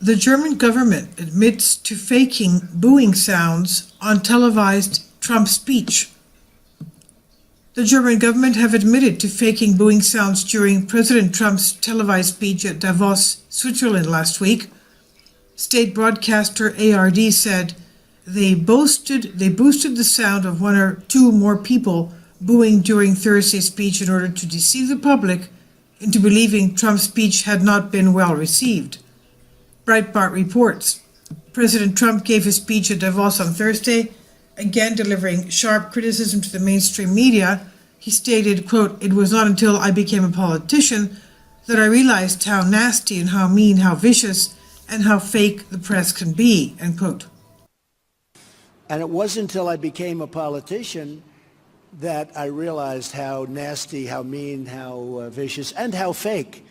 The German government admits to faking booing sounds on televised Trump speech. The German government have admitted to faking booing sounds during President Trump's televised speech at Davos, Switzerland last week. State broadcaster ARD said they boosted the sound of one or two more people booing during Thursday's speech in order to deceive the public into believing Trump's speech had not been well received. Breitbart reports President Trump gave his speech at Davos on Thursday, again delivering sharp criticism to the mainstream media. He stated, quote, "It was not until I became a politician that I realized how nasty and how mean, how vicious, and how fake the press can be," end quote. And it wasn't until I became a politician that I realized how nasty, how mean, how vicious, and how fake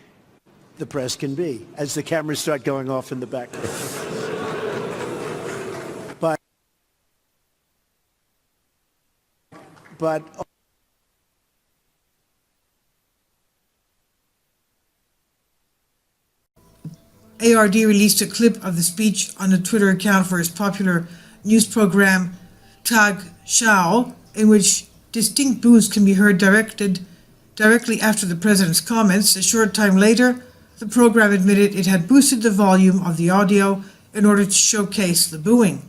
the press can be, as the cameras start going off in the background. But ARD released a clip of the speech on a Twitter account for its popular news program Tag Schau, in which distinct boos can be heard directly after the president's comments. A short time later, the program admitted it had boosted the volume of the audio in order to showcase the booing.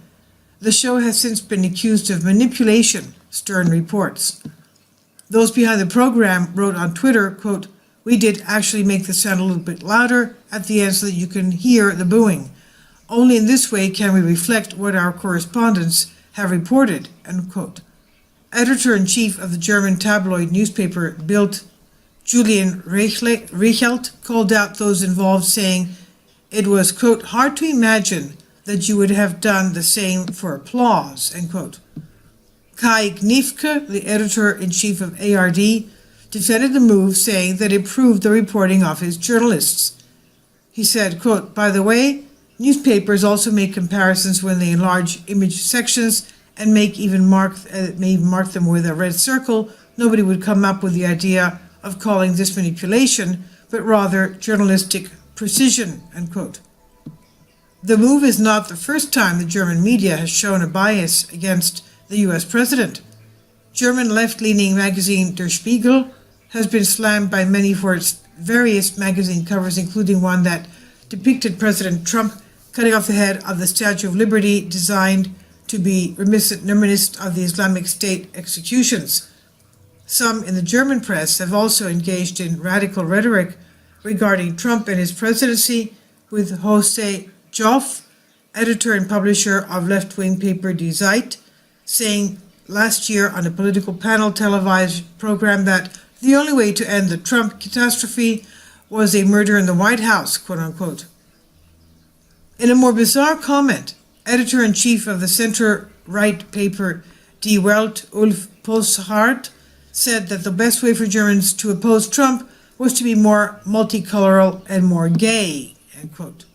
The show has since been accused of manipulation, Stern reports. Those behind the program wrote on Twitter, quote, "We did actually make the sound a little bit louder at the end so that you can hear the booing. Only in this way can we reflect what our correspondents have reported," end quote. Editor-in-chief of the German tabloid newspaper Bild, Julian Reichelt, called out those involved, saying it was, quote, "hard to imagine that you would have done the same for applause," end quote. Kai Gniefke, the editor-in-chief of ARD, defended the move, saying that it proved the reporting of his journalists. He said, quote, "By the way, newspapers also make comparisons when they enlarge image sections and may even mark them with a red circle. Nobody would come up with the idea of calling this manipulation, but rather journalistic precision," end quote. The move is not the first time the German media has shown a bias against the US president. German left-leaning magazine Der Spiegel has been slammed by many for its various magazine covers, including one that depicted President Trump cutting off the head of the Statue of Liberty, designed to be reminiscent of the Islamic State executions. Some in the German press have also engaged in radical rhetoric regarding Trump and his presidency, with Jose Joff, editor and publisher of left-wing paper Die Zeit, saying last year on a political panel televised program that the only way to end the Trump catastrophe was a murder in the White House, quote-unquote. In a more bizarre comment, editor-in-chief of the center-right paper Die Welt, Ulf Poschardt, said that the best way for Germans to oppose Trump was to be more multicultural and more gay, end quote.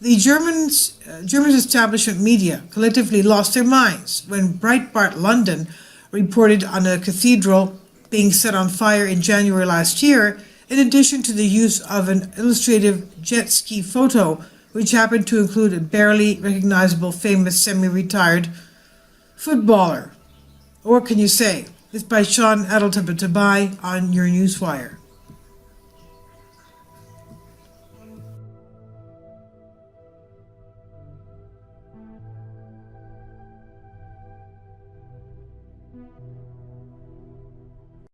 The Germans establishment media collectively lost their minds when Breitbart London reported on a cathedral being set on fire in January last year, in addition to the use of an illustrative jet ski photo, which happened to include a barely recognizable famous semi-retired footballer. Or what can you say? It's by Sean Adeltabatabai on your Newswire.